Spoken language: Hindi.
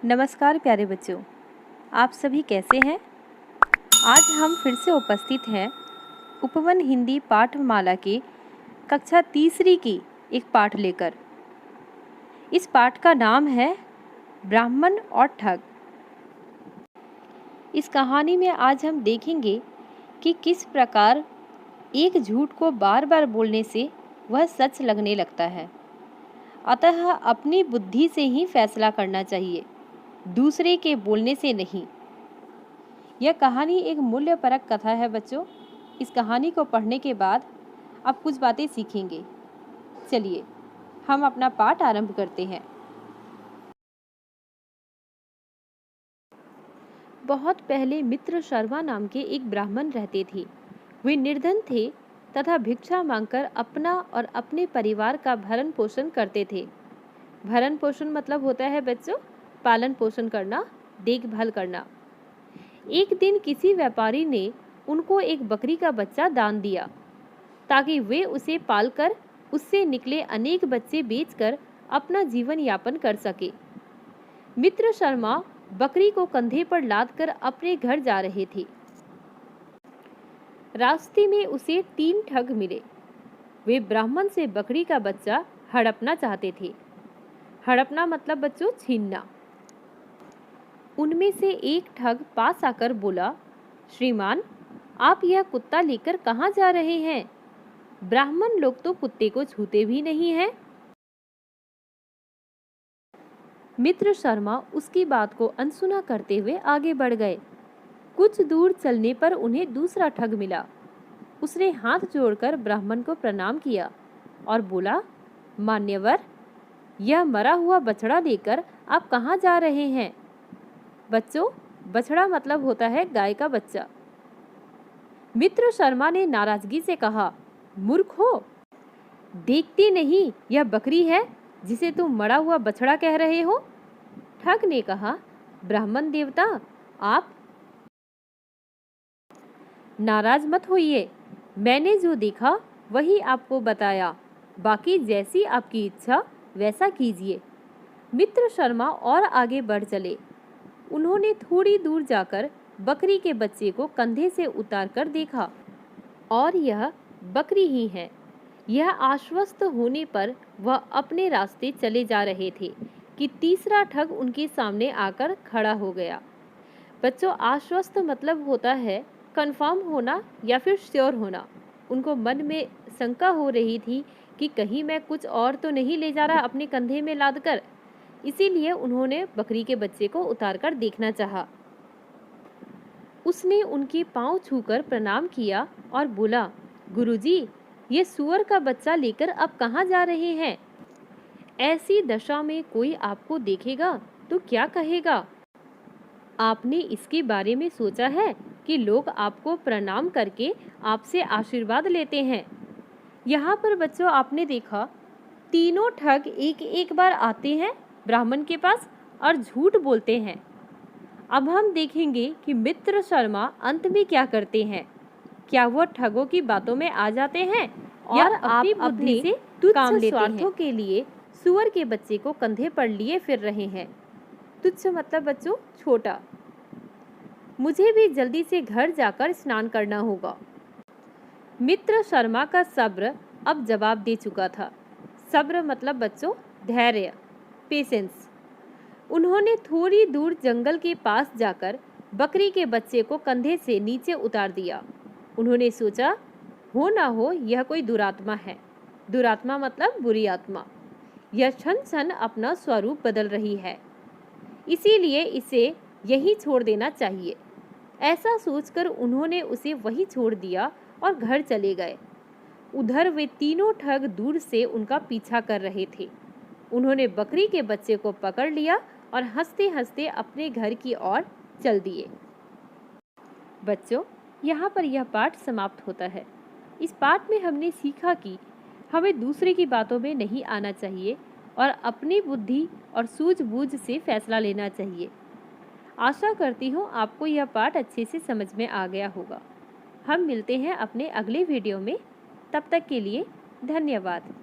नमस्कार प्यारे बच्चों, आप सभी कैसे हैं। आज हम फिर से उपस्थित हैं उपवन हिंदी पाठमाला के कक्षा तीसरी की एक पाठ लेकर। इस पाठ का नाम है ब्राह्मण और ठग। इस कहानी में आज हम देखेंगे कि किस प्रकार एक झूठ को बार बार बोलने से वह सच लगने लगता है। अतः अपनी बुद्धि से ही फैसला करना चाहिए, दूसरे के बोलने से नहीं। यह कहानी एक मूल्यपरक कथा है बच्चों। इस कहानी को पढ़ने के बाद आप कुछ बातें सीखेंगे। चलिए हम अपना पाठ आरंभ करते हैं। बहुत पहले मित्र शर्मा नाम के एक ब्राह्मण रहते थे। वे निर्धन थे तथा भिक्षा मांगकर अपना और अपने परिवार का भरण पोषण करते थे। भरण पोषण मतलब होता है बच्चों पालन पोषण करना, देखभाल करना। एक दिन किसी व्यापारी ने उनको एक बकरी का बच्चा दान दिया ताकि वे उसे पालकर उससे निकले अनेक बच्चे बेचकर अपना जीवन यापन कर सके। मित्र शर्मा बकरी को कंधे पर लादकर अपने घर जा रहे थे। रास्ते में उसे 3 ठग मिले। वे ब्राह्मण से बकरी का बच्चा हड़पना चाहते थे। हड़पना मतलब बच्चों छीनना। उनमें से एक ठग पास आकर बोला, श्रीमान, आप यह कुत्ता लेकर कहाँ जा रहे हैं? ब्राह्मण लोग तो कुत्ते को छूते भी नहीं हैं। मित्र शर्मा उसकी बात को अनसुना करते हुए आगे बढ़ गए। कुछ दूर चलने पर उन्हें दूसरा ठग मिला। उसने हाथ जोड़कर ब्राह्मण को प्रणाम किया और बोला, मान्यवर, यह मरा हुआ बछड़ा लेकर आप कहाँ जा रहे हैं? बच्चों, बछड़ा मतलब होता है गाय का बच्चा। मित्र शर्मा ने नाराजगी से कहा, मूर्ख हो, देखते नहीं यह बकरी है जिसे तुम मरा हुआ बछड़ा कह रहे हो? ठग ने कहा, ब्राह्मण देवता, आप नाराज मत होइए। मैंने जो देखा वही आपको बताया, बाकी जैसी आपकी इच्छा वैसा कीजिए। मित्र शर्मा और आगे बढ़ चले। उन्होंने थोड़ी दूर जाकर बकरी के बच्चे को कंधे से उतारकर देखा और यह बकरी ही है। यह आश्वस्त होने पर वह अपने रास्ते चले जा रहे थे कि तीसरा ठग उनके सामने आकर खड़ा हो गया। बच्चों, आश्वस्त मतलब होता है कंफर्म होना या फिर श्योर होना। उनको मन में शंका हो रही थी कि कहीं मैं कुछ और तो नहीं ले जा रहा अपने कंधे में लादकर। इसीलिए उन्होंने बकरी के बच्चे को उतारकर देखना चाहा। उसने उनके पांव छूकर प्रणाम किया और बोला, गुरुजी, ये सुअर का बच्चा लेकर अब कहाँ जा रहे हैं? ऐसी दशा में कोई आपको देखेगा तो क्या कहेगा? आपने इसके बारे में सोचा है कि लोग आपको प्रणाम करके आपसे आशीर्वाद लेते हैं। यहाँ पर बच्चों आपने देखा, तीनों ठग एक एक बार आते हैं ब्राह्मण के पास और झूठ बोलते हैं। अब हम देखेंगे कि मित्र शर्मा अंत में क्या करते हैं। क्या वो ठगों की बातों में आ जाते हैं या अपनी बुद्धि से तुच्छ स्वार्थों के लिए सुअर के बच्चे को कंधे पर लिए फिर रहे हैं? तुच्छ मतलब बच्चों छोटा। मुझे भी जल्दी से घर जाकर स्नान करना होगा। मित्र शर्मा का सब्र अब जवाब दे चुका था। सब्र मतलब बच्चों धैर्य, पेशेंस। उन्होंने थोड़ी दूर जंगल के पास जाकर बकरी के बच्चे को कंधे से नीचे उतार दिया। उन्होंने सोचा, हो ना हो यह कोई दुरात्मा है। दुरात्मा मतलब बुरी आत्मा। यह क्षण क्षण अपना स्वरूप बदल रही है, इसीलिए इसे यही छोड़ देना चाहिए। ऐसा सोचकर उन्होंने उसे वही छोड़ दिया और घर चले गए। उधर वे तीनों ठग दूर से उनका पीछा कर रहे थे। उन्होंने बकरी के बच्चे को पकड़ लिया और हंसते हंसते अपने घर की ओर चल दिए। बच्चों, यहाँ पर यह पाठ समाप्त होता है। इस पाठ में हमने सीखा कि हमें दूसरे की बातों में नहीं आना चाहिए और अपनी बुद्धि और सूझबूझ से फैसला लेना चाहिए। आशा करती हूँ आपको यह पाठ अच्छे से समझ में आ गया होगा। हम मिलते हैं अपने अगले वीडियो में। तब तक के लिए धन्यवाद।